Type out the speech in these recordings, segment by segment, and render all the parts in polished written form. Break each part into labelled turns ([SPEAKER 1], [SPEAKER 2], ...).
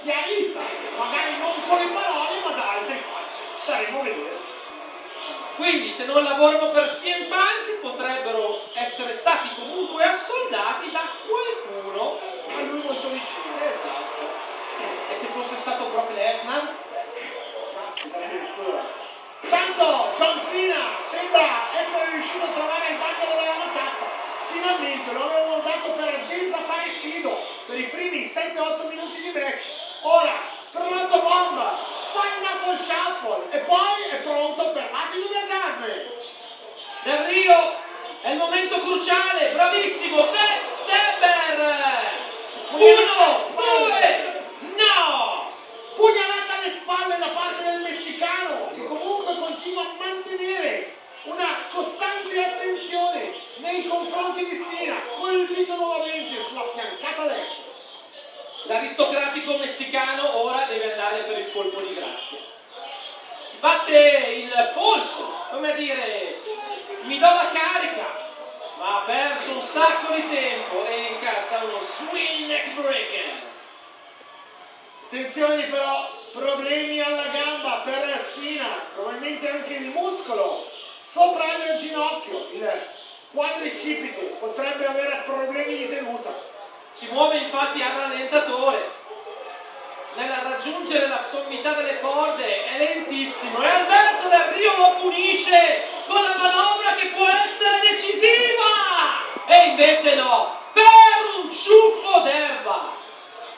[SPEAKER 1] chiarita, magari non con le parole, ma da altri facci. Staremo a vedere.
[SPEAKER 2] Quindi se non lavorano per CM Punk potrebbero essere stati comunque assoldati da qualcuno
[SPEAKER 1] A lui molto vicino.
[SPEAKER 2] esatto. E se fosse stato Brock Lesnar?
[SPEAKER 1] Tanto John Cena sembra essere riuscito a trovare il banco della matassa. Finalmente lo avevano dato per desaparecido per i primi 7-8 minuti di match. Ora, pronto bomba, fai una full shuffle e poi è pronto per l'attimo da Jasmine.
[SPEAKER 2] Del Rio è il momento cruciale, bravissimo, backstabber! 1, 2, no!
[SPEAKER 1] Pugnalata alle spalle da parte del messicano che comunque continua a mantenere una costante attenzione nei confronti di Cena, colpito nuovamente sulla fiancata destra.
[SPEAKER 2] L'aristocratico messicano ora deve andare per il colpo di grazia. Si batte il polso, come a dire, mi do la carica, ma ha perso un sacco di tempo e incassa uno swing neck breaker.
[SPEAKER 1] Attenzione però, problemi alla gamba per Cena, probabilmente anche il muscolo sopra il ginocchio, il quadricipite, potrebbe avere problemi di tenuta.
[SPEAKER 2] Si muove infatti al rallentatore. Nel raggiungere la sommità delle corde è lentissimo e Alberto Del Rio lo punisce con la manovra che può essere decisiva! E invece no, per un ciuffo d'erba!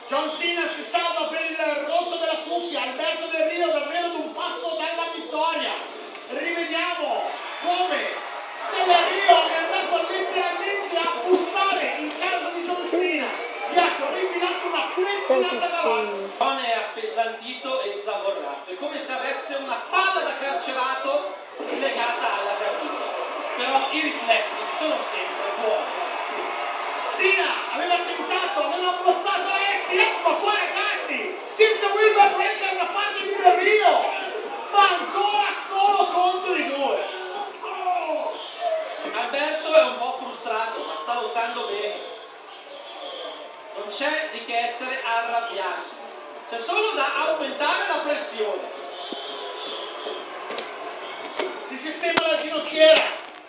[SPEAKER 1] John Cena si salva per il rotto della cuffia, Alberto Del Rio davvero ad un passo dalla vittoria. Rivediamo come Del Rio è andato letteralmente a bussare in casa di John Cena, gli ha rifilato una plentinata davanti.
[SPEAKER 2] John è appesantito e zavorrato, è come se avesse una palla da carcerato legata alla caviglia, però i riflessi sono sempre buoni.
[SPEAKER 1] Cena aveva tentato, aveva abbozzato STF, ma qua ragazzi, Tip the Wilbur Breaker da parte di Del Rio, ma ancora solo contro i due.
[SPEAKER 2] Alberto è un po' frustrato, ma sta lottando bene. Non c'è di che essere arrabbiati, c'è solo da aumentare la pressione.
[SPEAKER 1] Si sistema la ginocchiera,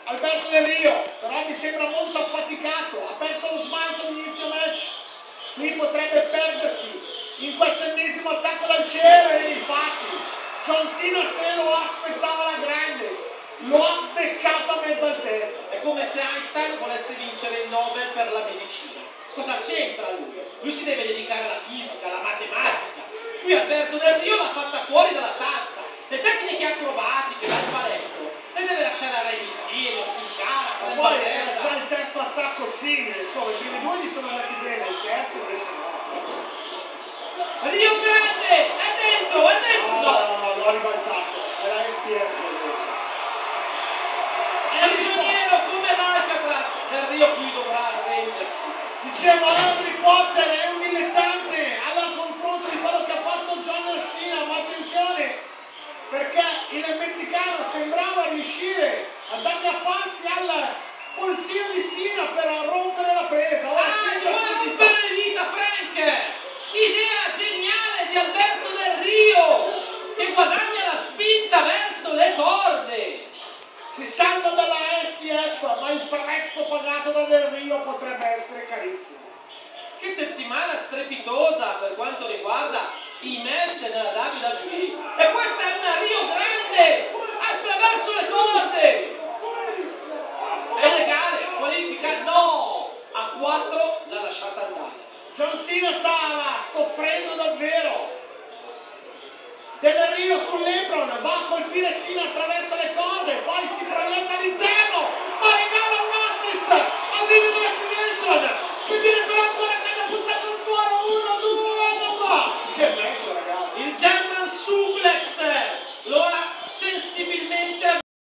[SPEAKER 1] Alberto Del Rio, però mi sembra molto affaticato, ha perso lo smalto all'inizio match, qui potrebbe perdersi in questo ennesimo attacco dal cielo e infatti John Cena se lo aspettava alla grande, lo ha beccato a mezza altezza.
[SPEAKER 2] È come se Einstein volesse vincere il Nobel per la medicina. Cosa c'entra lui? Lui si deve dedicare alla fisica, alla matematica. Qui Alberto Del Rio l'ha fatta fuori dalla tazza. Le tecniche acrobatiche dal paletto le deve lasciare a Re Mysterio, Sin Cara,
[SPEAKER 1] Ma poi era già il terzo attacco simile, insomma, i primi due gli sono andati bene, il terzo invece no.
[SPEAKER 2] Rio Grande! È dentro, è dentro!
[SPEAKER 1] No, l'ho ribaltato, era STF.
[SPEAKER 2] Prigioniero come l'Alcatraz, Del Rio qui dovrà arrendersi.
[SPEAKER 1] Dicevo, Harry Potter è un dilettante al confronto di quello che ha fatto John Cena, ma attenzione, perché il messicano sembrava riuscire ad aggrapparsi al polsino di Cena per rompere la presa.
[SPEAKER 2] Vuole rompere le dita, Frank! Idea geniale di Alberto Del Rio, che guadagna la spinta verso le corde.
[SPEAKER 1] Si salva dalla STF, ma il prezzo pagato da Del Rio potrebbe essere carissimo.
[SPEAKER 2] Che settimana strepitosa per quanto riguarda i match nella WWE. E questa è una Rio Grande attraverso le corde. È legale, squalifica? No! A 4 l'ha lasciata andare.
[SPEAKER 1] John Cena stava soffrendo davvero. Del Rio sull'Ebron va a colpire Cena attraverso le corde, poi si proietta all'interno, ma regala un assist al video della Simulation.